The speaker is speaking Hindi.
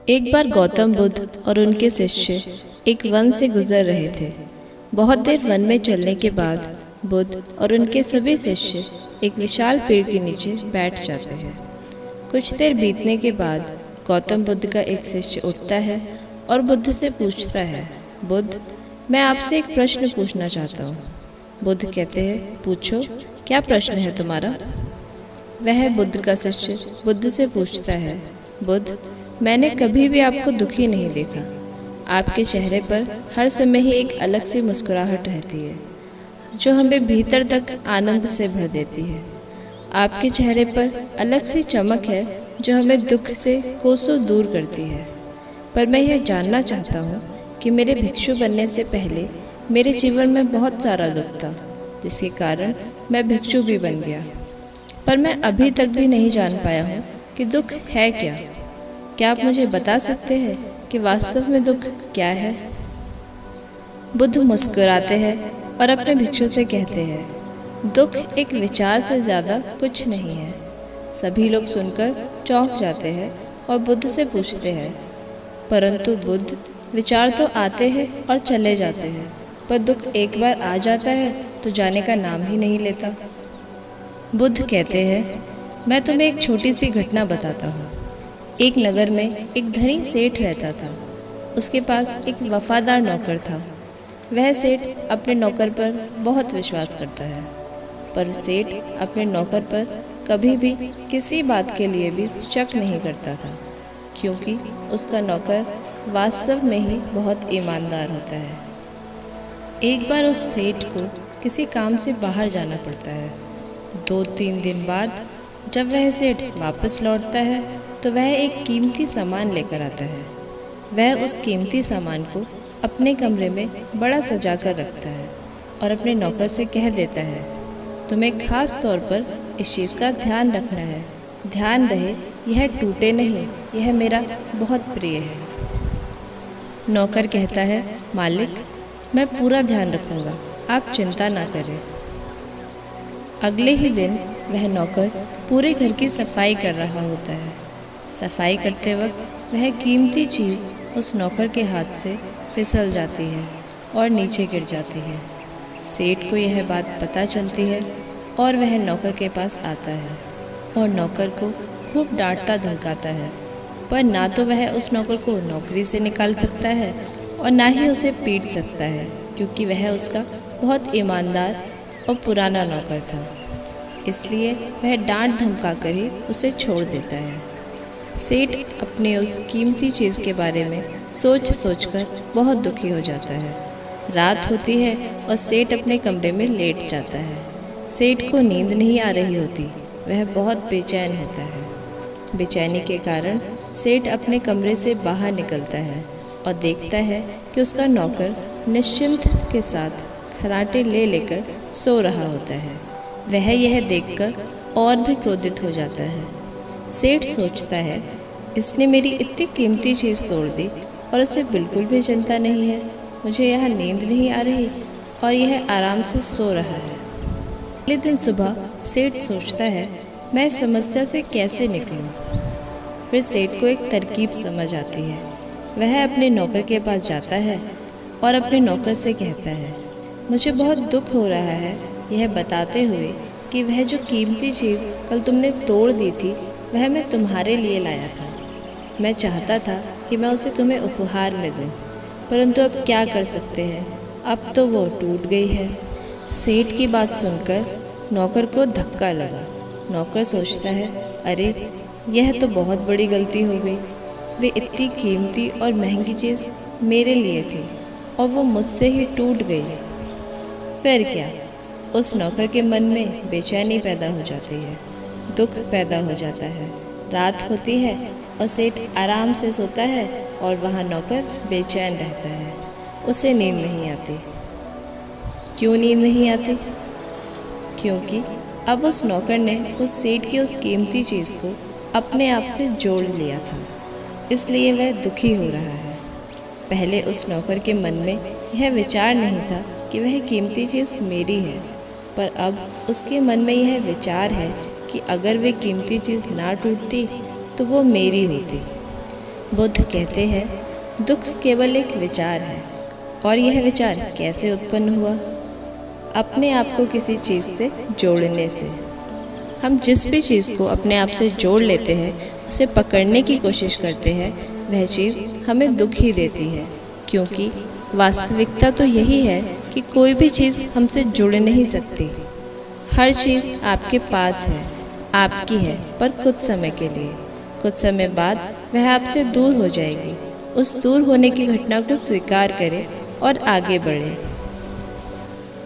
एक बार गौतम बुद्ध और उनके शिष्य एक वन से गुजर रहे थे। बहुत देर वन में चलने के बाद बुद्ध और उनके सभी शिष्य एक विशाल पेड़ के नीचे बैठ जाते हैं। कुछ देर बीतने के बाद गौतम बुद्ध का एक शिष्य उठता है और बुद्ध से पूछता है, बुद्ध, मैं आपसे एक प्रश्न पूछना चाहता हूँ। बुद्ध कहते हैं, पूछो, क्या प्रश्न है तुम्हारा? वह बुद्ध का शिष्य बुद्ध से पूछता है, बुद्ध, मैंने कभी भी आपको दुखी नहीं देखा। आपके चेहरे पर हर समय ही एक अलग सी मुस्कुराहट रहती है जो हमें भीतर तक आनंद से भर देती है। आपके चेहरे पर अलग सी चमक है जो हमें दुख से कोसों दूर करती है। पर मैं यह जानना चाहता हूँ कि मेरे भिक्षु बनने से पहले मेरे जीवन में बहुत सारा दुख था, जिसके कारण मैं भिक्षु भी बन गया। पर मैं अभी तक भी नहीं जान पाया हूँ कि दुख है क्या। क्या आप मुझे बता सकते हैं कि वास्तव में दुख क्या है? बुद्ध मुस्कुराते हैं और अपने भिक्षु से कहते हैं, दुख एक विचार से ज़्यादा कुछ नहीं है। सभी लोग सुनकर चौंक जाते हैं और बुद्ध से पूछते हैं, परंतु बुद्ध, विचार तो आते हैं और चले जाते हैं, पर दुख एक बार आ जाता है तो जाने का नाम ही नहीं लेता। बुद्ध कहते हैं, मैं तुम्हें एक छोटी सी घटना बताता हूँ। एक नगर में एक धनी सेठ रहता था। उसके पास एक वफादार नौकर था। वह सेठ अपने नौकर पर बहुत विश्वास करता है, पर सेठ अपने नौकर पर कभी भी किसी बात के लिए भी शक नहीं करता था, क्योंकि उसका नौकर वास्तव में ही बहुत ईमानदार होता है। एक बार उस सेठ को किसी काम से बाहर जाना पड़ता है। 2-3 दिन बाद जब वह सेठ वापस लौटता है तो वह एक कीमती सामान लेकर आता है। वह उस कीमती सामान को अपने कमरे में बड़ा सजा कर रखता है और अपने नौकर से कह देता है, तुम्हें खास तौर पर इस चीज़ का ध्यान रखना है। ध्यान रहे यह टूटे नहीं, यह मेरा बहुत प्रिय है। नौकर कहता है, मालिक, मैं पूरा ध्यान रखूँगा, आप चिंता ना करें। अगले ही दिन वह नौकर पूरे घर की सफाई कर रहा होता है। सफाई करते वक्त वह कीमती चीज़ उस नौकर के हाथ से फिसल जाती है और नीचे गिर जाती है। सेठ को यह बात पता चलती है और वह नौकर के पास आता है और नौकर को खूब डांटता धमकाता है, पर ना तो वह उस नौकर को नौकरी से निकाल सकता है और ना ही उसे पीट सकता है, क्योंकि वह उसका बहुत ईमानदार और पुराना नौकर था। इसलिए वह डांट धमका कर ही उसे छोड़ देता है। सेठ अपने उस कीमती चीज़ के बारे में सोच सोचकर बहुत दुखी हो जाता है। रात होती है और सेठ अपने कमरे में लेट जाता है। सेठ को नींद नहीं आ रही होती, वह बहुत बेचैन होता है। बेचैनी के कारण सेठ अपने कमरे से बाहर निकलता है और देखता है कि उसका नौकर निश्चिंत के साथ खर्राटे ले लेकर सो रहा होता है। वह यह देखकर और भी क्रोधित हो जाता है। सेठ सोचता है, इसने मेरी इतनी कीमती चीज़ तोड़ दी और उसे बिल्कुल भी चिंता नहीं है। मुझे यहाँ नींद नहीं आ रही और यह आराम से सो रहा है। अगले दिन सुबह सेठ सोचता है, मैं इस समस्या से कैसे निकलूं? फिर सेठ को एक तरकीब समझ आती है। वह अपने नौकर के पास जाता है और अपने नौकर से कहता है, मुझे बहुत दुख हो रहा है यह बताते हुए कि वह जो कीमती चीज़ कल तुमने तोड़ दी थी वह मैं तुम्हारे लिए लाया था। मैं चाहता था कि मैं उसे तुम्हें उपहार में दूं, परंतु अब क्या कर सकते हैं, अब तो वो टूट गई है। सेठ की बात सुनकर नौकर को धक्का लगा। नौकर सोचता है, अरे यह तो बहुत बड़ी गलती हो गई। वे इतनी कीमती और महंगी चीज़ मेरे लिए थी और वो मुझसे ही टूट गई। फिर क्या? उस नौकर के मन में बेचैनी पैदा हो जाती है, दुख पैदा हो जाता है। रात होती है और सेठ आराम से सोता है और वहाँ नौकर बेचैन रहता है। उसे नींद नहीं आती। क्यों नींद नहीं आती? क्योंकि अब उस नौकर ने उस सेठ की उस कीमती चीज़ को अपने आप से जोड़ लिया था, इसलिए वह दुखी हो रहा है। पहले उस नौकर के मन में यह विचार नहीं था कि वह कीमती चीज़ मेरी है, पर अब उसके मन में यह विचार है कि अगर वे कीमती चीज़ ना टूटती तो वो मेरी होती। बुद्ध कहते हैं, दुख केवल एक विचार है। और यह विचार कैसे उत्पन्न हुआ? अपने आप को किसी चीज़ से जोड़ने से। हम जिस भी चीज़ को अपने आप से जोड़ लेते हैं, उसे पकड़ने की कोशिश करते हैं, वह चीज़ हमें दुख ही देती है। क्योंकि वास्तविकता तो यही है कि कोई भी चीज़ हमसे जुड़ नहीं सकती। हर चीज़ आपके पास है, आपकी है, पर कुछ समय के लिए। कुछ समय बाद वह आपसे दूर हो जाएगी। उस दूर होने की घटना को स्वीकार करें और आगे बढ़ें।